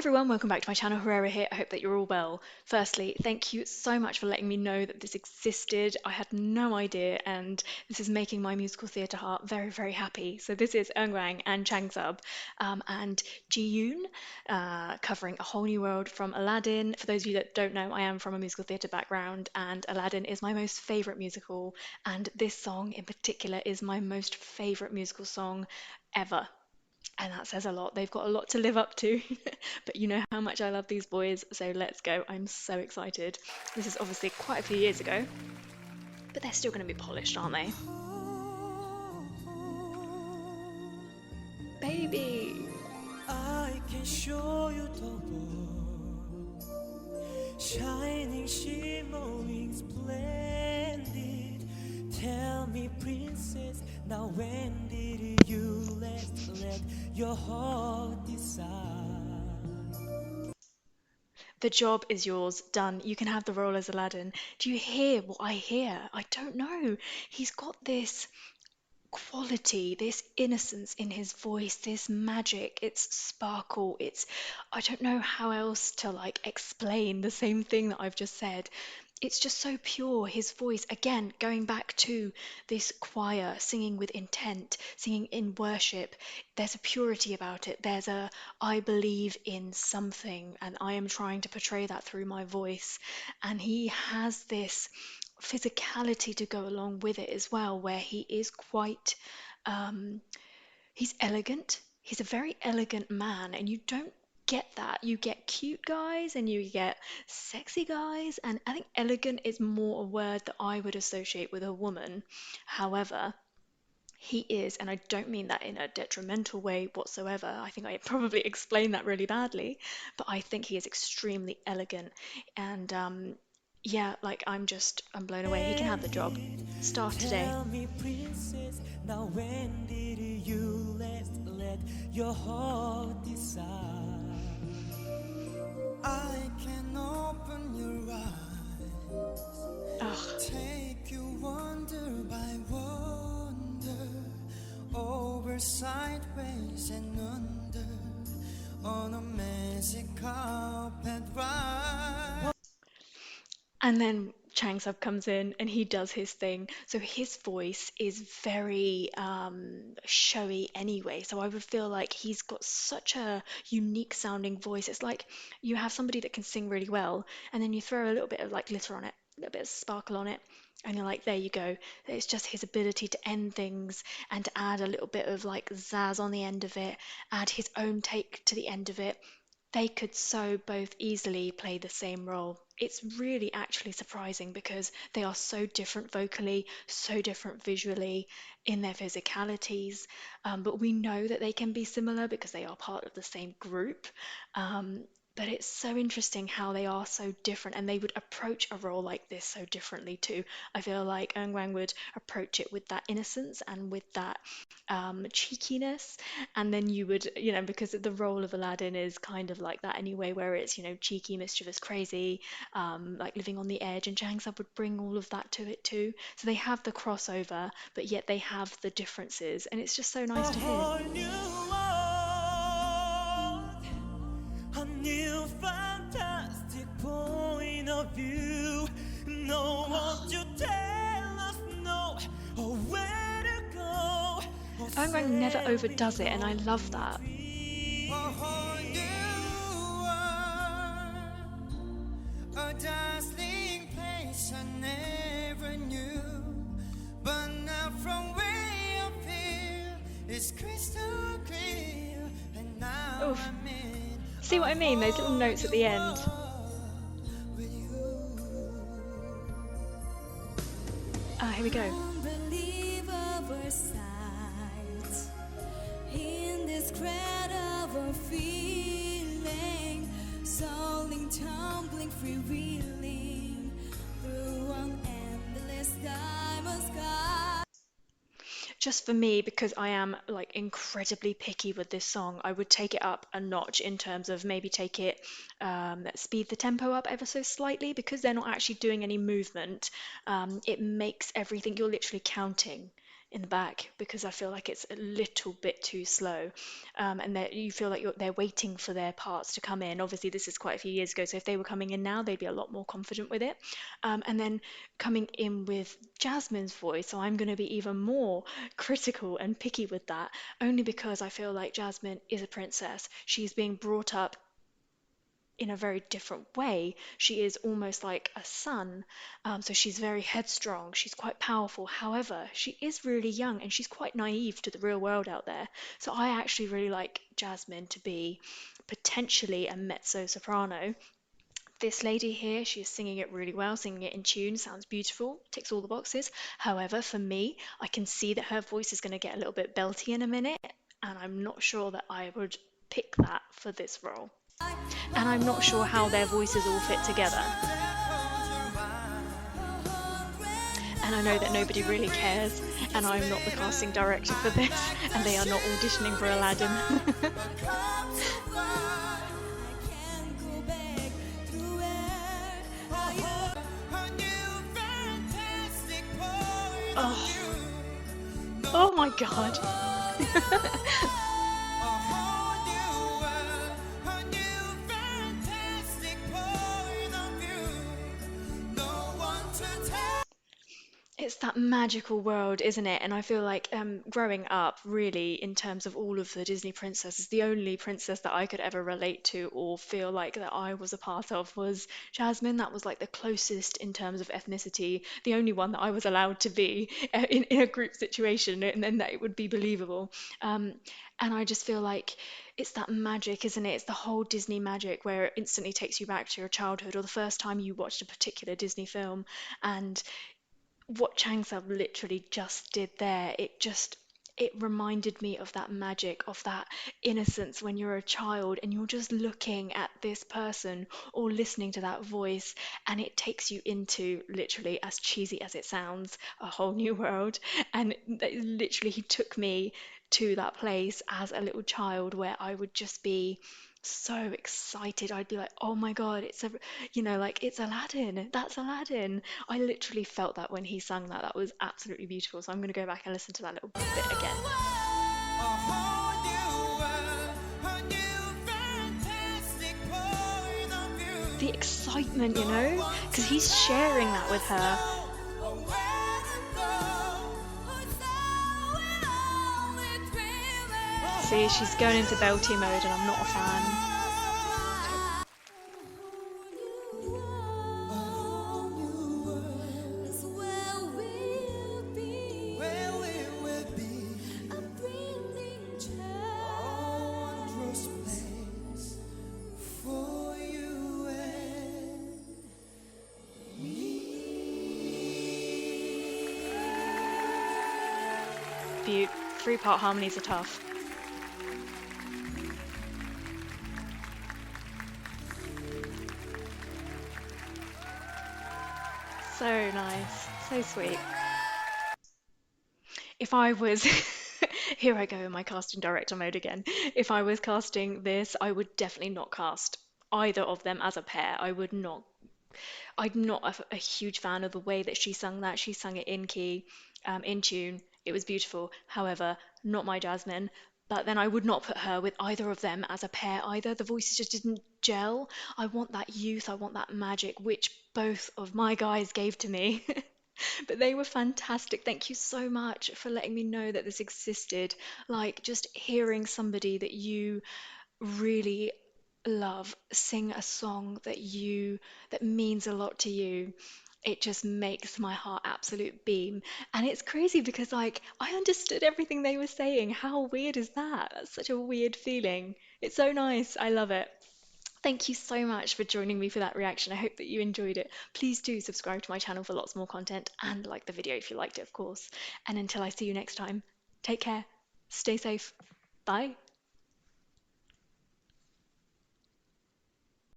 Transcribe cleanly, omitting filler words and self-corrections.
everyone, welcome back to my channel. Herrera here. I hope that you're all well. Firstly, thank you so much for letting me know that this existed. I had no idea, and this is making my musical theatre heart very, very happy. So this is Eunkwang and Changsub and Ji-yoon covering A Whole New World from Aladdin. For those of you that don't know, I am from a musical theatre background, and Aladdin is my most favourite musical, and this song in particular is my most favourite musical song ever. And that says a lot. They've got a lot to live up to. But you know how much I love these boys, so let's go. I'm so excited. This is obviously quite a few years ago, but they're still going to be polished, aren't they? Baby! I can show you the world, shining, shimmering, splendid. Tell me, princess, now when did you last let your heart decide? The job is yours, done. You can have the role as Aladdin. Do you hear what I hear? I don't know. He's got this quality, this innocence in his voice, this magic, it's sparkle, it's I don't know how else to like explain the same thing that I've just said. It's just so pure, his voice, again, going back to this choir, singing with intent, singing in worship. There's a purity about it. There's a, I believe in something, and I am trying to portray that through my voice. And he has this physicality to go along with it as well, where he is quite, um, he's elegant. He's a very elegant man, and you don't get that. You get cute guys and you get sexy guys, and I think elegant is more a word that I would associate with a woman. However, he is, and I don't mean that in a detrimental way whatsoever. I think I probably explained that really badly, but I think he is extremely elegant. And yeah, like I'm blown away. He can have the job. Start today. Tell me, princess, now when did you last let your heart decide? I can open your Ugh. eyes, take you wonder by wonder, over sideways and under, on a magic carpet ride. And then Changsub comes in and he does his thing. So his voice is very showy anyway. So I would feel like he's got such a unique sounding voice. It's like you have somebody that can sing really well, and then you throw a little bit of like glitter on it, a little bit of sparkle on it, and you're like, there you go. It's just his ability to end things and to add a little bit of like zazz on the end of it, add his own take to the end of it. They could so both easily play the same role. It's really actually surprising because they are so different vocally, so different visually in their physicalities. But we know that they can be similar because they are part of the same group. Um, but it's so interesting how they are so different and they would approach a role like this so differently too. I feel like Eunkwang would approach it with that innocence and with that cheekiness, and then you would, because the role of Aladdin is kind of like that anyway, where it's, cheeky, mischievous, crazy, like living on the edge, and Changsub would bring all of that to it too. So they have the crossover, but yet they have the differences, and it's just so A nice to hear. whole new world, a new fantastic point of view. No one to tell us no, or where to go, or Eunkwang never set me overdoes it, and I love that. free. A whole new world, a dazzling place I never knew. But now from way up here, it's crystal clear, and now Oof. I'm in See a what I mean? Those little whole notes at new the end. world with you. Ah, here we go. Unbelievable sight in this incredible feeling, soaring, tumbling, freewheeling through an endless diamond sky. Just for me, because I am like incredibly picky with this song, I would take it up a notch in terms of maybe take it, speed the tempo up ever so slightly, because they're not actually doing any movement. It makes everything, you're literally counting. in the back because I feel like it's a little bit too slow, and that you feel like they're waiting for their parts to come in. Obviously, this is quite a few years ago, so if they were coming in now, they'd be a lot more confident with it. And then coming in with Jasmine's voice, so I'm going to be even more critical and picky with that, only because I feel like Jasmine is a princess. She's being brought up in a very different way. She is almost like a son. So she's very headstrong. She's quite powerful. However, she is really young and she's quite naive to the real world out there. So I actually really like Jasmine to be potentially a mezzo soprano. This lady here, she's singing it really well, singing it in tune, sounds beautiful, ticks all the boxes. However, for me, I can see that her voice is going to get a little bit belty in a minute, and I'm not sure that I would pick that for this role. And I'm not sure how their voices all fit together. And I know that nobody really cares, and I'm not the casting director for this, and they are not auditioning for Aladdin. Oh, oh my God. It's that magical world, isn't it? And I feel like growing up, really, in terms of all of the Disney princesses, the only princess that I could ever relate to or feel like that I was a part of was Jasmine. That was like the closest in terms of ethnicity, the only one that I was allowed to be in a group situation, and then that it would be believable. Um, and I just feel like it's that magic, isn't it? It's the whole Disney magic where it instantly takes you back to your childhood or the first time you watched a particular Disney film. And what Changsub literally just did there, it reminded me of that magic, of that innocence when you're a child and you're just looking at this person or listening to that voice, and it takes you into, literally, as cheesy as it sounds, a whole new world. And literally, he took me to that place as a little child where I would just be so excited. I'd be like, oh my God, like it's Aladdin. That's Aladdin. I literally felt that when he sang that. That was absolutely beautiful. So I'm going to go back and listen to that little bit again. The excitement, because he's sharing that with her. See, she's going into belty mode and I'm not a fan. Three-part harmonies are tough. So nice, so sweet. If I was, here I go in my casting director mode again. If I was casting this, I would definitely not cast either of them as a pair. I'm not a huge fan of the way that she sung that. She sung it in key, in tune. It was beautiful. However, not my Jasmine. But then I would not put her with either of them as a pair either. The voices just didn't gel. I want that youth, I want that magic, which both of my guys gave to me. But they were fantastic. Thank you so much for letting me know that this existed. Like, just hearing somebody that you really love sing a song that means a lot to you, it just makes my heart absolute beam. And it's crazy because, like, I understood everything they were saying. How weird is that? That's such a weird feeling. It's so nice. I love it. Thank you so much for joining me for that reaction. I hope that you enjoyed it. Please do subscribe to my channel for lots more content and like the video if you liked it, of course. And until I see you next time, take care, stay safe, bye.